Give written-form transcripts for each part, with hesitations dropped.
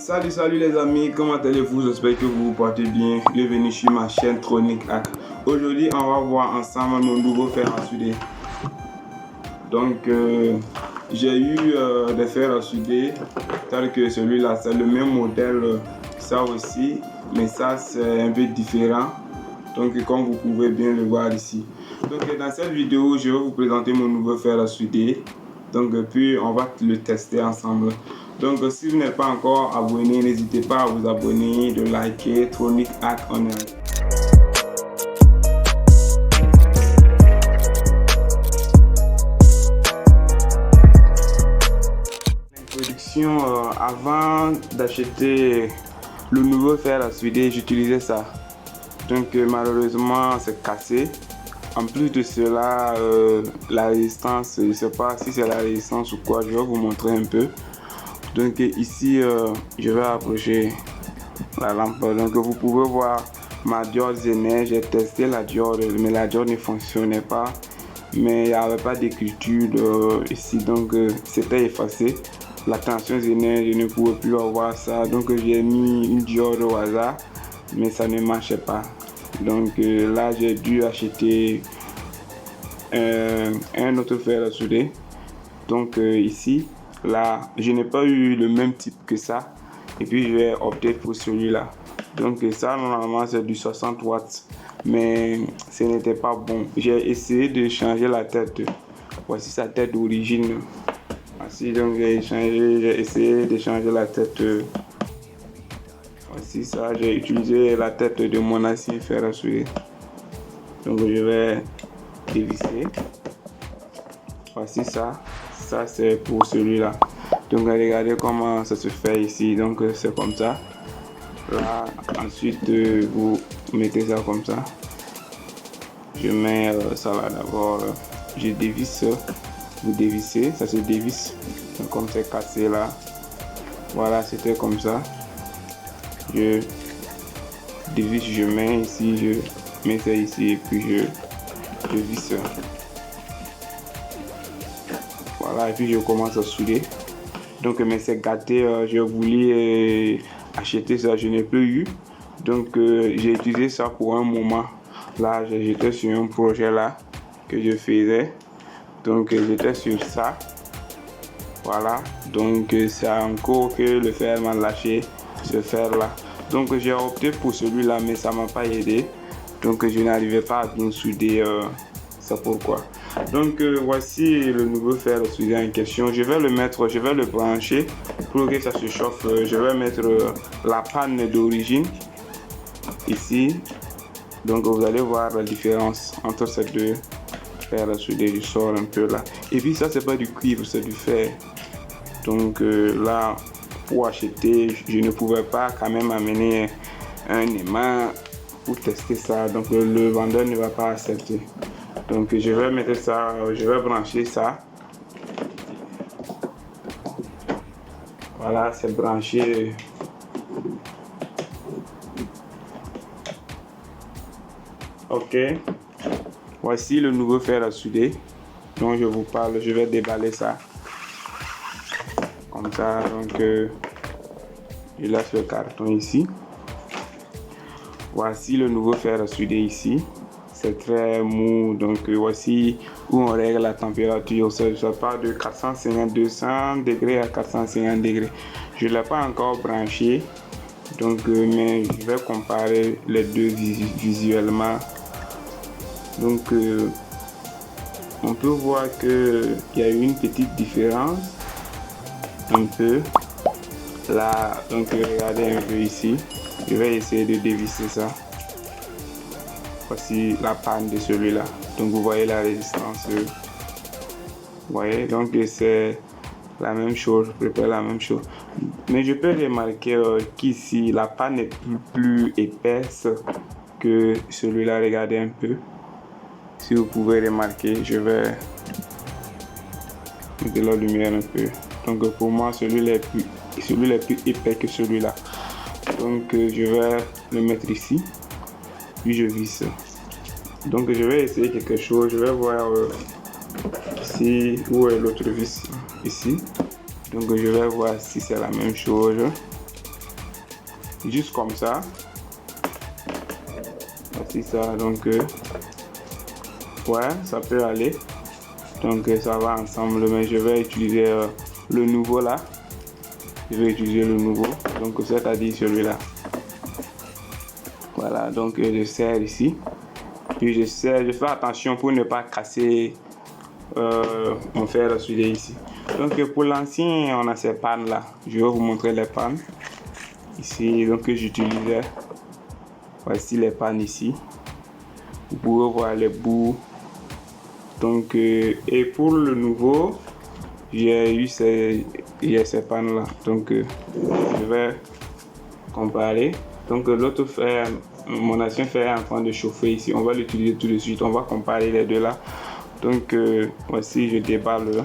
Salut les amis, comment allez-vous? J'espère que vous vous portez bien. Bienvenue sur ma chaîne Tronic Hack. Aujourd'hui, on va voir ensemble mon nouveau fer à souder. Donc, j'ai eu des fers à souder tels que celui-là. C'est le même modèle, ça aussi, mais ça c'est un peu différent. Donc, comme vous pouvez bien le voir ici. Donc, dans cette vidéo, je vais vous présenter mon nouveau fer à souder. Donc, puis on va le tester ensemble. Donc, si vous n'êtes pas encore abonné, n'hésitez pas à vous abonner, de liker Tronic Hack en Introduction, avant d'acheter le nouveau fer à souder, j'utilisais ça. Donc, malheureusement, c'est cassé. En plus de cela, la résistance, je ne sais pas si c'est la résistance ou quoi, je vais vous montrer un peu. Donc ici, je vais approcher la lampe. Donc vous pouvez voir ma diode Zener. J'ai testé la diode, mais la diode ne fonctionnait pas. Mais il n'y avait pas d'écriture ici, donc c'était effacé. La tension Zener, je ne pouvais plus avoir ça. Donc j'ai mis une diode au hasard, mais ça ne marchait pas. Donc là, j'ai dû acheter un autre fer à souder. Donc ici, là, je n'ai pas eu le même type que ça. Et puis, je vais opter pour celui-là. Donc ça, normalement, c'est du 60 watts. Mais ce n'était pas bon. J'ai essayé de changer la tête. Voici sa tête d'origine. Voici, donc j'ai essayé de changer la tête. Voici ça, j'ai utilisé la tête de mon ancien fer à souder. Donc je vais dévisser. Voici ça. Ça c'est pour celui-là. Donc regardez comment ça se fait ici. Donc c'est comme ça. Là ensuite vous mettez ça comme ça. Je mets ça là d'abord. Je dévisse. Vous dévissez. Ça se dévisse. Donc, comme c'est cassé là. Voilà, c'était comme ça. Je dévisse, je mets ici, je mets ça ici et puis je visse. Voilà, et puis je commence à souder. Donc, mais c'est gâté, je voulais acheter ça, je n'ai plus eu. Donc, j'ai utilisé ça pour un moment. Là, j'étais sur un projet là que je faisais. Donc, j'étais sur ça. Voilà, donc c'est encore que le fer m'a lâché, ce fer là. Donc, j'ai opté pour celui-là, mais ça m'a pas aidé. Donc, je n'arrivais pas à bien souder, c'est pourquoi. Donc voici le nouveau fer à souder en question. Je vais le brancher pour que ça se chauffe. Je vais mettre la panne d'origine ici. Donc vous allez voir la différence entre ces deux fers à souder. Je sors un peu là. Et puis ça c'est pas du cuivre, c'est du fer. Donc là pour acheter, je ne pouvais pas quand même amener un aimant pour tester ça. Donc le vendeur ne va pas accepter. Donc je vais mettre ça, je vais brancher ça. Voilà, c'est branché. Ok. Voici le nouveau fer à souder dont je vous parle. Je vais déballer ça. Comme ça, donc je laisse le carton ici. Voici le nouveau fer à souder ici. C'est très mou, donc voici où on règle la température. Ça part de 200 degrés à 450 degrés. Je ne l'ai pas encore branché, donc mais je vais comparer les deux visuellement. Donc on peut voir qu'il y a une petite différence, un peu là. Donc regardez un peu ici. Je vais essayer de dévisser ça. Voici la panne de celui-là. Donc vous voyez la résistance. Vous voyez, donc c'est la même chose, je prépare la même chose. Mais je peux remarquer qu'ici la panne est plus épaisse que celui-là. Regardez un peu. Si vous pouvez remarquer, je vais mettre la lumière un peu. Donc pour moi, celui-là est plus épais que celui-là. Donc je vais le mettre ici. Puis je visse. Donc je vais essayer quelque chose. Je vais voir ici où est l'autre vis ici. Donc je vais voir si c'est la même chose. juste comme ça. Voici ça, donc ouais, ça peut aller. Donc ça va ensemble, mais je vais utiliser le nouveau là. Je vais utiliser le nouveau, donc c'est-à-dire celui-là. Voilà, donc je serre ici. Puis je serre, je fais attention pour ne pas casser mon fer à souder ici. Donc pour l'ancien, on a ces pannes là. Je vais vous montrer les pannes. Ici, donc j'utilisais. Voici les pannes ici. Vous pouvez voir les bouts. Donc, et pour le nouveau, j'ai eu ces pannes là. Donc, je vais comparer. Donc, l'autre fer, mon ancien fer est en train de chauffer ici. On va l'utiliser tout de suite. On va comparer les deux là. Donc, voici, je déballe.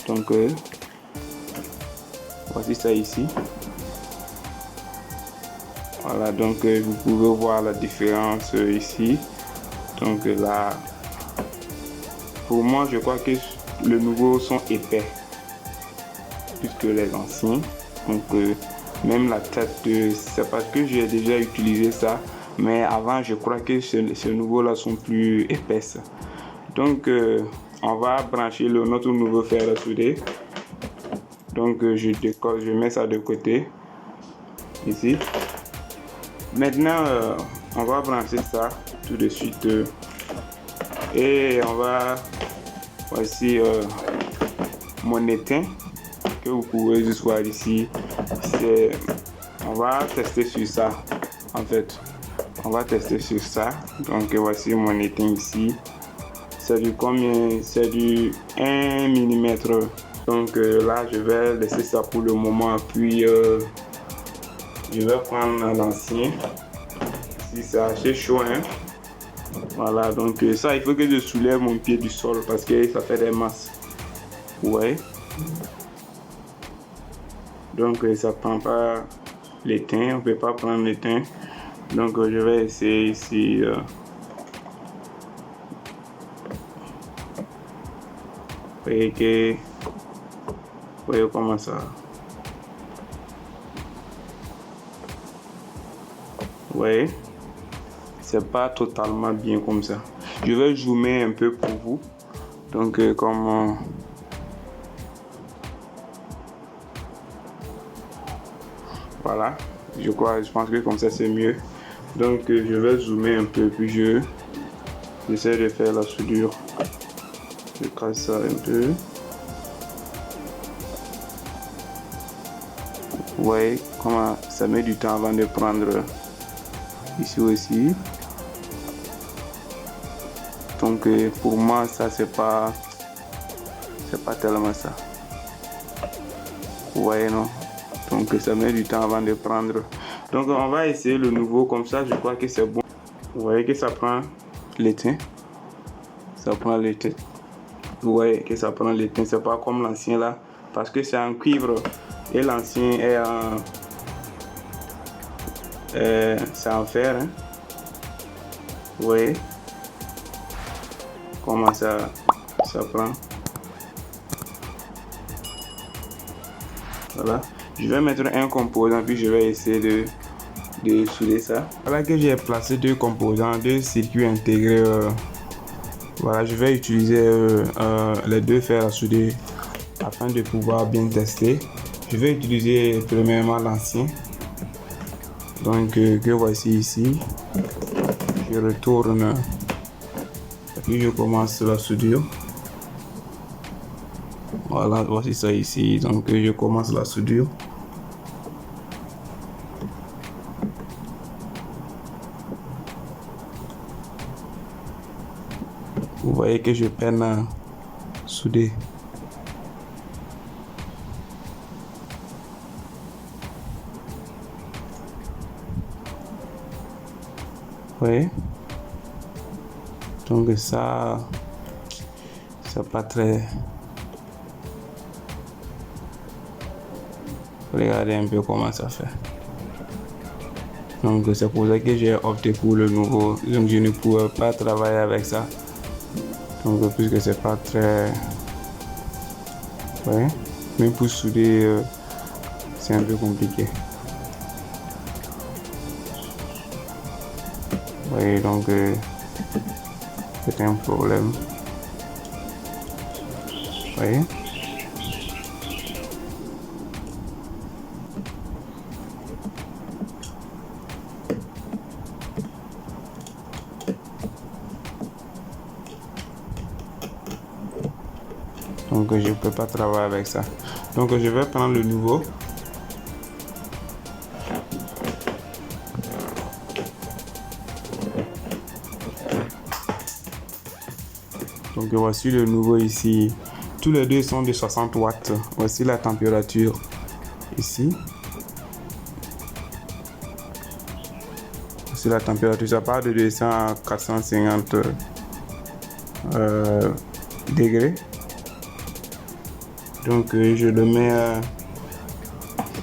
Donc, voici ça ici. Voilà, donc vous pouvez voir la différence ici. Donc là, pour moi, je crois que le nouveau sont épais plus que les anciens. Donc même la tête, c'est parce que j'ai déjà utilisé ça. Mais avant, je crois que ce nouveau là sont plus épaisses. Donc on va brancher notre nouveau fer à souder. Donc je décolle, je mets ça de côté ici. Maintenant on va brancher ça tout de suite et on va voici mon étain que vous pouvez juste voir ici. On va tester sur ça en fait. On va tester sur ça. Donc voici mon étain ici. C'est du combien? C'est du 1 mm. Donc là je vais laisser ça pour le moment, puis je vais prendre l'ancien. Si c'est assez chaud, hein. Voilà, donc ça il faut que je soulève mon pied du sol parce que ça fait des masses. Ouais. Donc ça prend pas l'étain, on peut pas prendre l'étain. Donc je vais essayer ici. Voyez comment ça. Ouais, c'est pas totalement bien comme ça. Je vais zoomer un peu pour vous. Donc comme voilà, je pense que comme ça c'est mieux. Donc je vais zoomer un peu, puis j'essaie de faire la soudure. Je casse ça un peu. Vous voyez comment ça met du temps avant de prendre ici aussi. Donc pour moi ça c'est pas tellement ça. Vous voyez, non? Donc ça met du temps avant de prendre. Donc on va essayer le nouveau comme ça, je crois que c'est bon. Vous voyez que ça prend l'étain. Ça prend l'étain. Vous voyez que ça prend l'étain, c'est pas comme l'ancien là, parce que c'est en cuivre et l'ancien est c'est en fer, hein. Vous voyez comment ça prend. Voilà, je vais mettre un composant puis je vais essayer de souder ça. Voilà que j'ai placé deux composants, deux circuits intégrés. Voilà, je vais utiliser les deux fers à souder afin de pouvoir bien tester. Je vais utiliser premièrement l'ancien, donc que voici ici. Je retourne et puis je commence la soudure. Voilà, voici ça ici, donc je commence la soudure. Vous voyez que je peine à souder. Oui. Donc ça, c'est pas très. Regardez un peu comment ça fait. Donc c'est pour ça que j'ai opté pour le nouveau. Donc je ne pourrais pas travailler avec ça. Donc puisque c'est pas très. Oui. Même pour souder, c'est un peu compliqué. Oui, donc c'est un problème. Oui. Donc je ne peux pas travailler avec ça. Donc je vais prendre le nouveau. Donc voici le nouveau ici. Tous les deux sont de 60 watts. Voici la température ici. Voici la température. Ça part de 200 à 450 degrés. Donc je le mets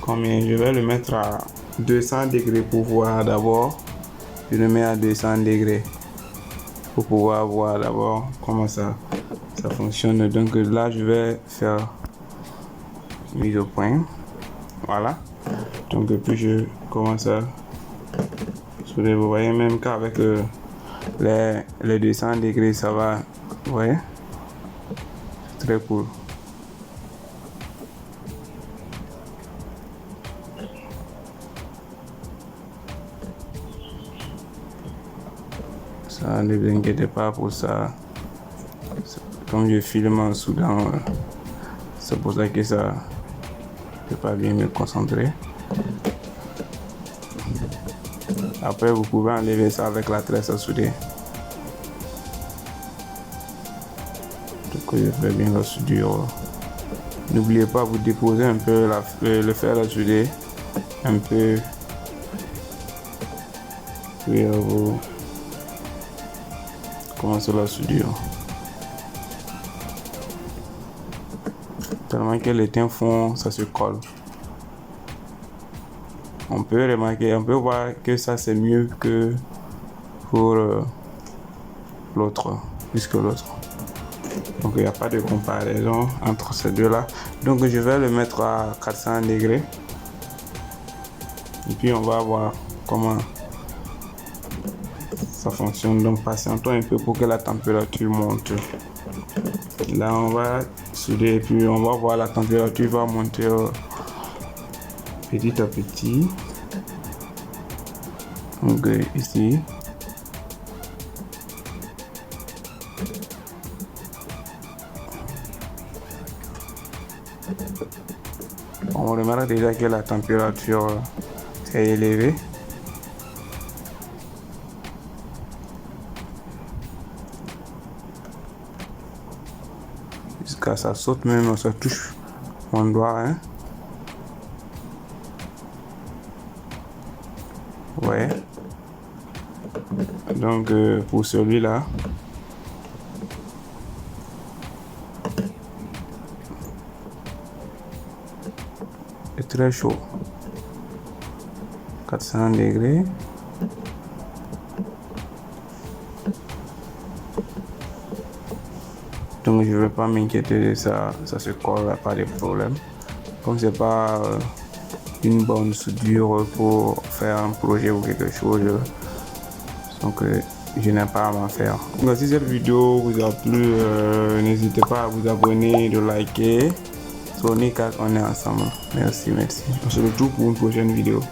combien? Je vais le mettre à 200 degrés pour voir d'abord. Je le mets à 200 degrés pour pouvoir voir d'abord comment ça fonctionne. Donc là je vais faire mise au point. Voilà. Donc puis je commence à souder. Vous voyez même qu'avec les 200 degrés ça va. Vous voyez? Très cool. Ça, ne vous inquiétez pas pour ça. Comme je filme en soudant, c'est pour ça que ça ne peut pas bien me concentrer. Après, vous pouvez enlever ça avec la tresse à souder. Donc, je fais bien la soudure. N'oubliez pas, vous déposez un peu le fer à souder, un peu, puis vous commencez la soudure. Tellement que les teints fond, ça se colle. On peut remarquer, on peut voir que ça c'est mieux que pour l'autre, plus que l'autre. Donc il n'y a pas de comparaison entre ces deux là. Donc je vais le mettre à 400 degrés. Et puis on va voir comment ça fonctionne. Donc patientons un peu pour que la température monte. Là on va souder et puis on va voir la température va monter petit à petit. Donc ici. On remarque déjà que la température est élevée. Jusqu'à ça saute même, ça touche mon doigt. Hein? Ouais. Donc pour celui-là, c'est très chaud. 400 degrés. Donc je ne vais pas m'inquiéter de ça, ça se colle, pas de problème. Comme c'est pas une bonne soudure pour faire un projet ou quelque chose, donc je n'ai pas à m'en faire. Donc si cette vidéo vous a plu, n'hésitez pas à vous abonner, de liker. Sur Nicas, on est ensemble. Merci. On se retrouve pour une prochaine vidéo.